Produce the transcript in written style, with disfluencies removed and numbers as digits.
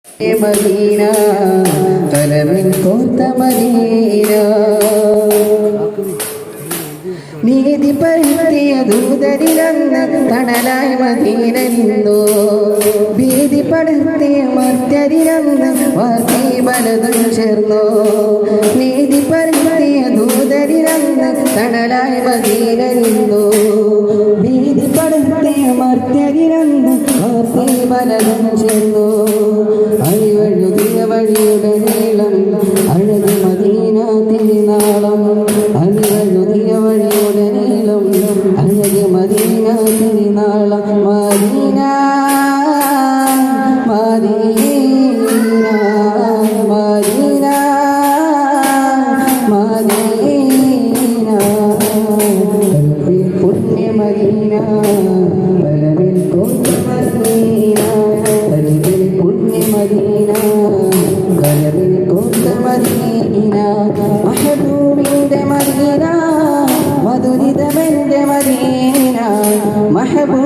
Medina കലമിൻ കോർത്ത Medina നീതി പരത്തിയ ദൂതരിലന്ന് തണലായി Medina നിന്നു ഭീതി പടർത്തിയ മർത്യരിലന്ന് വാർത്തി പലതും ചേർന്നു നീതി പരത്തിയ ദൂതരിലന്ന് തണലായി മദീന നിന്നു ഭീതി പടർത്തിയ മർത്യരിലന്ന് വാർത്തി പലതും ചേർന്നു അഴിവഴുതിയ വഴിയുടെ നീളം അഴകി മദീന തിരുനാളം അഴിവഴുതിയ വഴിയുടെ നീളം അഴകി മദീന തിരുനാളം മദീന മദീന മദീന മദീന പുണ്യ മദീന ബലമിൽ കൊണ്ട മദീന മദീന കലമിൽ കൊണ്ട മദീന മഹബൂബിന്റെ മദീന മധുരിതമെന്റെ മദീന മഹബൂബ്